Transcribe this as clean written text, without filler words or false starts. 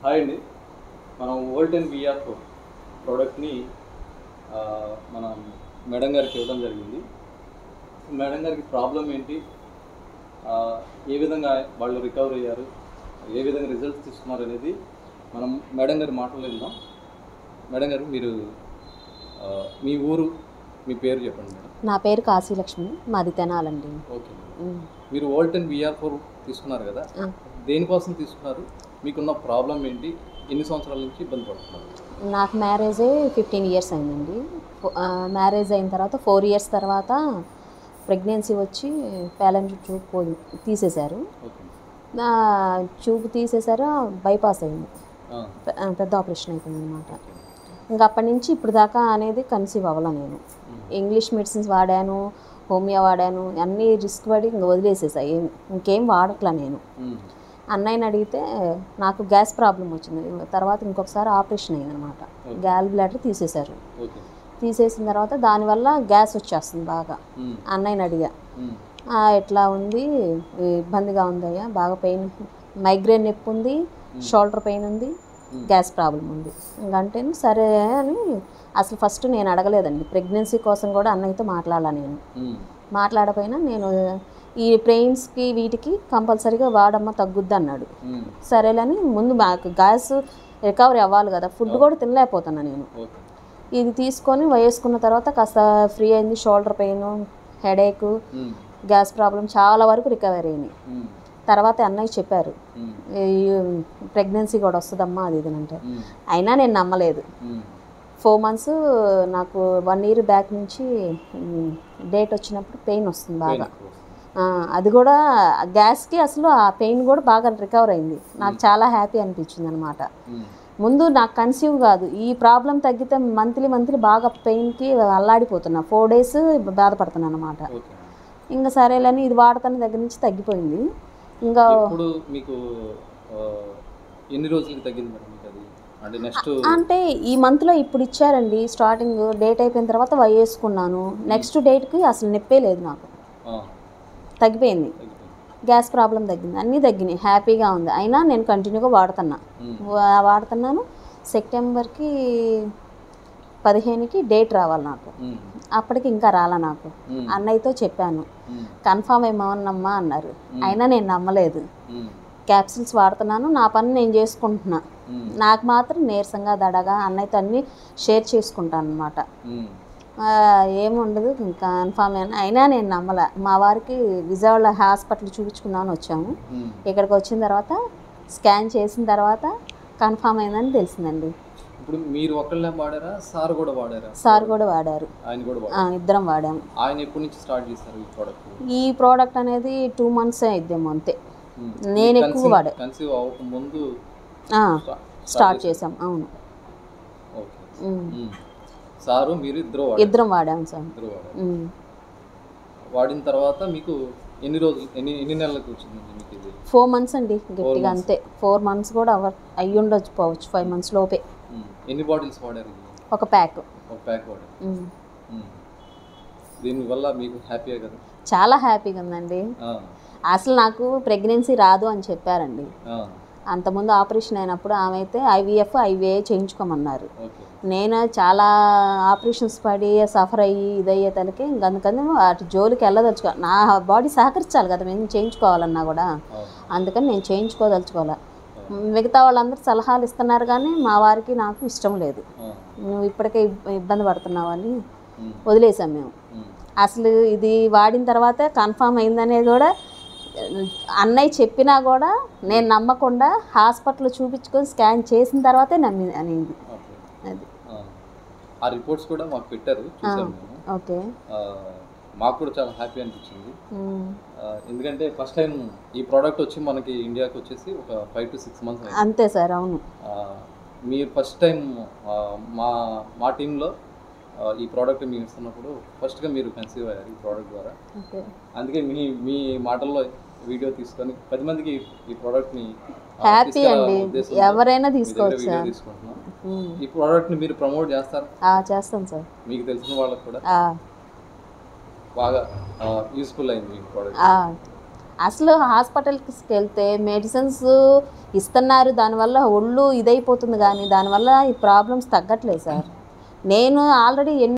Hi అండి. మనం వోల్టెన్ VR ప్రోడక్ట్ని మనం మేడం గారికి ఇవ్వడం జరిగింది. మేడం గారికి ప్రాబ్లం ఏంటి, ఏ విధంగా వాళ్ళు రికవర్ అయ్యారు, ఏ విధంగా రిజల్ట్స్ తీసుకున్నారు అనేది మనం మేడం గారి మాటల్లో విందాం. మేడం గారు, మీరు మీ ఊరు, మీ పేరు చెప్పండి మేడం. నా పేరు కాశీలక్ష్మి, మాది తెనాలండి. ఓకే. మీరు వోల్టెన్ విఆర్ తీసుకున్నారు కదా, దేనికోసం తీసుకున్నారు, మీకున్న ప్రాబ్లం ఏంటి, ఎన్ని సంవత్సరాల నుంచి ఇబ్బంది పడుతున్నారు? నాకు మ్యారేజ్ 15 ఇయర్స్ అయిందండి. మ్యారేజ్ అయిన తర్వాత 4 ఇయర్స్ తర్వాత ప్రెగ్నెన్సీ వచ్చి ప్యాలెంట్ ట్యూబ్ తీసేశారు. ట్యూబ్ తీసేశారు, బైపాస్ అయింది, పెద్ద ఆపరేషన్ అయిపోయింది అనమాట. ఇంకా అప్పటి నుంచి ఇప్పుడు దాకా అనేది కన్సీవ్ అవ్వాల. నేను ఇంగ్లీష్ మెడిసిన్స్ వాడాను, హోమియో వాడాను, అన్నీ రిస్క్ పడి ఇంకా వదిలేసేసాయి. ఇంకేం వాడట్లా నేను. అన్నయ్యని అడిగితే నాకు గ్యాస్ ప్రాబ్లం వచ్చింది. తర్వాత ఇంకొకసారి ఆపరేషన్ అయింది అనమాట. గ్యాల్ బ్లాడర్ తీసేశారు. తీసేసిన తర్వాత దానివల్ల గ్యాస్ వచ్చేస్తుంది బాగా. అన్నయ్యని అడిగా, ఎట్లా ఉంది, ఇబ్బందిగా ఉందయ్యా, బాగా పెయిన్, మైగ్రేన్ నొప్పి ఉంది, షోల్డర్ పెయిన్ ఉంది, గ్యాస్ ప్రాబ్లం ఉంది. ఇంకంటే సరే అని అసలు ఫస్ట్ నేను అడగలేదండి. ప్రెగ్నెన్సీ కోసం కూడా అన్నయ్యతో మాట్లాడాల. నేను మాట్లాడపోయినా నేను ఈ పెయిన్స్కి వీటికి కంపల్సరీగా వాడమ్మ, తగ్గుద్ది అన్నాడు. సరేలని ముందు మాకు గ్యాస్ రికవరీ అవ్వాలి కదా, ఫుడ్ కూడా తినలేకపోతున్నా నేను. ఇది తీసుకొని వేసుకున్న తర్వాత కాస్త ఫ్రీ అయింది. Shoulder pain, headache, gas problem చాలా వరకు రికవరీ అయినాయి. తర్వాత అన్నయ్య చెప్పారు, ప్రెగ్నెన్సీ కూడా వస్తుందమ్మా అది ఇది అంటే. అయినా నేను నమ్మలేదు. 4 మంత్స్ నాకు 1 ఇయర్ బ్యాక్ నుంచి డేట్ వచ్చినప్పుడు పెయిన్ వస్తుంది బాగా. అది కూడా గ్యాస్కి అసలు ఆ పెయిన్ కూడా బాగా రికవర్ అయింది. నాకు చాలా హ్యాపీ అనిపించింది అనమాట. ముందు నాకు కన్సీవ్ కాదు, ఈ ప్రాబ్లం తగ్గితే మంత్లీ బాగా పెయిన్కి అల్లాడిపోతున్నా. 4 days బాధపడుతున్నాను అనమాట. ఇంకా సరేలని ఇది వాడుతున్న దగ్గర నుంచి తగ్గిపోయింది. ఇంకా మీకు ఎన్ని రోజులకి తగ్గింది మేడం? అంటే ఈ మంత్లో ఇప్పుడు ఇచ్చారండి. స్టార్టింగ్ డేట్ అయిపోయిన తర్వాత వేసుకున్నాను. నెక్స్ట్ డేట్కి అసలు నొప్పే లేదు నాకు, తగ్గిపోయింది. గ్యాస్ ప్రాబ్లం తగ్గింది, అన్నీ తగ్గినాయి, హ్యాపీగా ఉంది. అయినా నేను కంటిన్యూగా వాడుతున్నాను. సెప్టెంబర్కి 15కి డేట్ రావాలి నాకు. అప్పటికి ఇంకా రాలా నాకు. అన్నయ్యతో చెప్పాను, కన్ఫామ్ ఏమన్నమ్మా అన్నారు. అయినా నేను నమ్మలేదు. క్యాప్సిల్స్ వాడుతున్నాను, నా పని నేను చేసుకుంటున్నా. నాకు మాత్రం నీరసంగా, దడగా, అన్నయ్యతో అన్నీ షేర్ చేసుకుంటాను అనమాట. ఏముండదు, కన్ఫామ్ అయినా నేను నమ్మలే. మా వారికి విజయవాడ హాస్పిటల్ చూపించుకుందామని వచ్చాము. ఇక్కడికి వచ్చిన తర్వాత స్కాన్ చేసిన తర్వాత కన్ఫామ్ అయిందని తెలిసిందండి. ఇప్పుడు మీరు ఒకళ్ళే వాడారా, సార్ కూడా వాడారా? సార్ కూడా వాడారు, ఆయన కూడా ఇద్దరం వాడాము. ఆయన ఎప్పటి నుంచి స్టార్ట్ చేశారు ఈ ప్రోడక్ట్? ఈ ప్రోడక్ట్ అనేది 2 months అయిద్దేమో అంతే. నేను ఎక్కువ వాడా. కన్సీవ్ అవ్వక ముందు స్టార్ట్ చేసాం. అవును. సారు మీరు ఇద్దరం వాడాము సార్. వాడిన తర్వాత మీకు ఎన్ని రోజులు, ఎన్ని నెలలకు వచ్చింది మీకు ఇది? 4 months అండి, గట్టిగా అంతే. 4 months కూడా అయ్యి ఉండొచ్చు, 5 months లోపే. ఎన్ని బాటిల్స్ వాడారు? ఒక ప్యాక్ వాడారు. దీనివల్ల మీకు హ్యాపీయే కదా? చాలా హ్యాపీగా ఉందండి. అసలు నాకు ప్రెగ్నెన్సీ రాదు అని చెప్పారండి. అంతకుముందు ఆపరేషన్ అయినప్పుడు ఆమె అయితే IVA చేయించుకోమన్నారు. నేను చాలా ఆపరేషన్స్ పడి సఫర్ అయ్యి ఇదయ్యే తలకి అందుకని అటు జోలికి వెళ్ళదలుచుకో, నా బాడీ సహకరించాలి కదా మేము చేయించుకోవాలన్నా కూడా. అందుకని నేను చేయించుకోదలుచుకోవాలి. మిగతా వాళ్ళందరూ సలహాలు ఇస్తున్నారు కానీ మా వారికి నాకు ఇష్టం లేదు. నువ్వు ఇప్పటికే ఇబ్బంది పడుతున్నావు అని వదిలేసాం మేము. అసలు ఇది వాడిన తర్వాత కన్ఫామ్ అయిందనేది కూడా అన్నయ్య చెప్పినా కూడా నేను నమ్మకుండా హాస్పిటల్లో చూపించుకొని స్కాన్ చేసిన తర్వాతే అనేది. అది ఆ రిపోర్ట్స్ కూడా మాకు పెట్టారు, చూసాము. ఓకే. మాకు కూడా చాలా హ్యాపీ అనిపించింది. ఎందుకంటే ఫస్ట్ టైం ఈ ప్రోడక్ట్ వచ్చి మనకి ఇండియాకి వచ్చేసి ఒక 5 to 6 months అంతే సార్. అవును. మీరు ఫస్ట్ టైం మా టీంలో ఈ ప్రోడక్ట్ మేము ఇస్తున్నప్పుడు ఫస్ట్గా మీరు కన్సీవ్ అయ్యారు ఈ ప్రోడక్ట్ ద్వారా. అందుకే మీ మాటల్లో వీడియో తీసుకొని 10 మందికి ఈ ప్రోడక్ట్ని హ్యాపీ అండి, ఎవరైనా తీసుకోవచ్చు సార్. తీసుకుంటున్నాం. ఈ ప్రోడక్ట్ని మీరు ప్రమోట్ చేస్తారు? చేస్తాం సార్. మీకు తెలిసిన వాళ్ళకి కూడా బాగా యూస్ఫుల్ అయింది ఈ ప్రోడక్ట్. అసలు హాస్పిటల్కి వెళ్తే మెడిసిన్స్ ఇస్తున్నారు, దానివల్ల ఒళ్ళు ఇదైపోతుంది, కానీ దానివల్ల ఈ ప్రాబ్లమ్స్ తగ్గట్లేదు సార్. నేను ఆల్రెడీ